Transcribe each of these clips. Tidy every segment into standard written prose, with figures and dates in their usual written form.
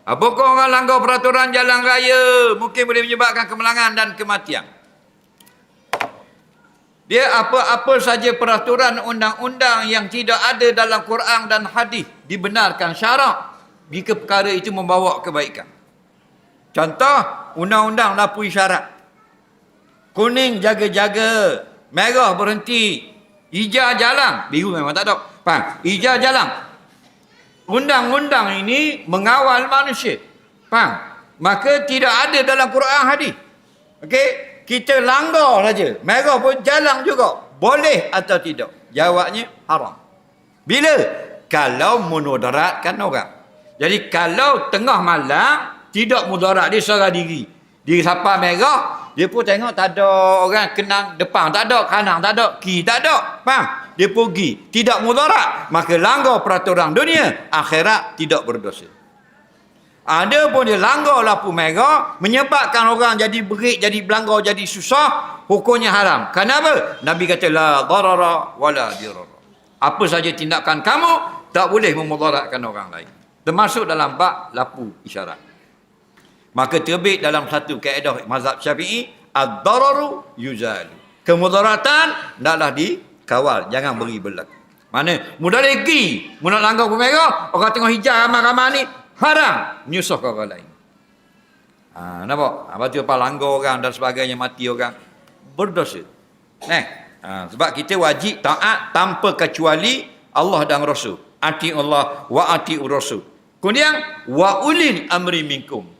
Apakah orang langgar peraturan jalan raya mungkin boleh menyebabkan kemelangan dan kematian? Dia apa-apa saja peraturan undang-undang yang tidak ada dalam Quran dan hadis dibenarkan syarak jika perkara itu membawa kebaikan. Contoh, undang-undang lampu isyarat. Kuning jaga-jaga, merah berhenti, hijau jalan, biru memang tak ada. Faham? Hijau jalan. Undang-undang ini mengawal manusia. Faham? Maka tidak ada dalam Quran hadis. Okey? Kita langgar saja. Merah pun jalan juga. Boleh atau tidak? Jawabnya haram. Bila? Kalau memudaratkan orang. Jadi kalau tengah malam tidak mudarat, dia seorang diri. Dia siapa merah, dia pun tengok tak ada orang kenang depan, tak ada kanan, tak ada kiri, tak ada. Faham? Dia pergi, tidak mudarat, maka langgar peraturan dunia, akhirat tidak berdosa. Ada pun dia langgar lampu merah, menyebabkan orang jadi berit, jadi belanggar, jadi susah, hukumnya haram. Kenapa? Nabi kata la darara wala dirara. Apa saja tindakan kamu tak boleh memudaratkan orang lain. Termasuk dalam bab lampu isyarat. Maka terbit dalam satu kaedah mazhab Syafi'i, ad-dararu yuzalu. Kemudaratan hendaklah dikawal, jangan beri berlaku. Mana mudariki, nak langgar lampu merah, orang tengah hijau ramai-ramai ni haram, menyusahkan orang lain. Nampak? Lepas tu apa langgar orang dan sebagainya, mati orang, berdosa. Sebab kita wajib taat tanpa kecuali Allah dan Rasul. Ati Allah wa ati Rasul. Kemudian wa ulil amri minkum.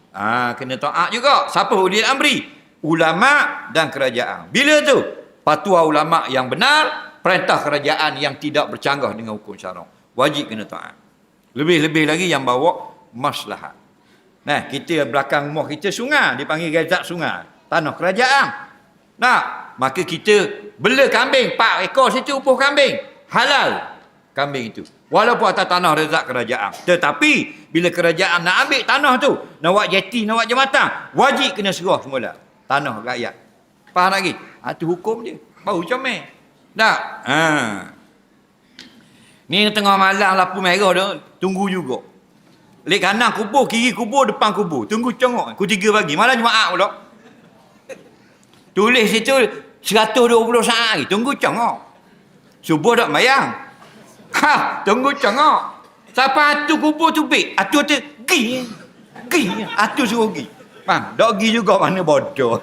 Kena taat juga. Siapa ulil amri? Ulama dan kerajaan. Bila tu? Fatwa ulama yang benar, perintah kerajaan yang tidak bercanggah dengan hukum syarak. Wajib kena taat. Lebih-lebih lagi yang bawa maslahat. Kita belakang rumah kita sungai, dipanggil gazak sungai, tanah kerajaan. Maka kita bela kambing 4 ekor situ, upuh kambing. Halal kambing itu. Walaupun atas tanah rezak kerajaan. Tetapi bila kerajaan nak ambil tanah tu, nak buat jeti, nak buat jambatan, wajib kena serah semula tanah rakyat. Faham lagi? Itu hukum dia. Baru comel. Tak? Ni tengah malam lampu merah dah, tunggu juga. Lek kanan kubur, kiri kubur, depan kubur. Tunggu congok. Pukul 3 pagi. Malam Jumaat pula. Tulis situ 120 saat lagi. Tunggu congok. Subuh tak bayang. Tunggu congok. Siapa atu kubur tu bik? Atu tu gi. Atu suruh gi. Faham? Dok gi juga mana bodoh.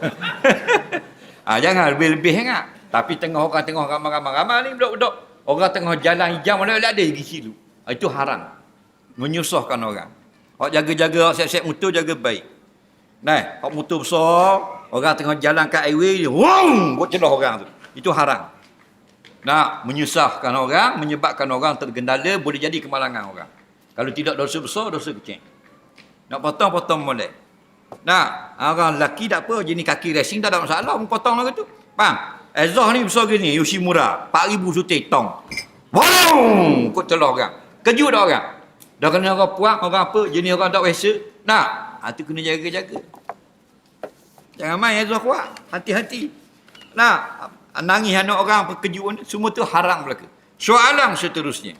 Jangan lebih-lebih sangat. Tapi tengah orang tengah ramai-ramai ni budak-budak. Orang tengah jalan hijau mana ada gigi silu. Itu haram. Menyusahkan orang. Hak jaga-jaga, siap-siap motor jaga baik. Hak motor besar, orang tengah jalan kat highway, wong, buat celah orang tu. Itu haram. Menyusahkan orang, menyebabkan orang tergendala, boleh jadi kemalangan orang. Kalau tidak dosa besar, dosa kecil. Nak potong-potong boleh. Orang lelaki tak apa, jenis kaki racing tak ada masalah, potong lagu tu. Faham? Ezah ni besar gini, Yoshimura, 4,000 sutik tong. Wong, kut celah orang. Kejut dah orang. Dah kena orang puak, orang apa, jenis orang tak biasa. Itu kena jaga-jaga. Jangan main Ezah kuat. Hati-hati. Nangis anak orang, perkejuan, semua tu haram belaka. Soalan seterusnya.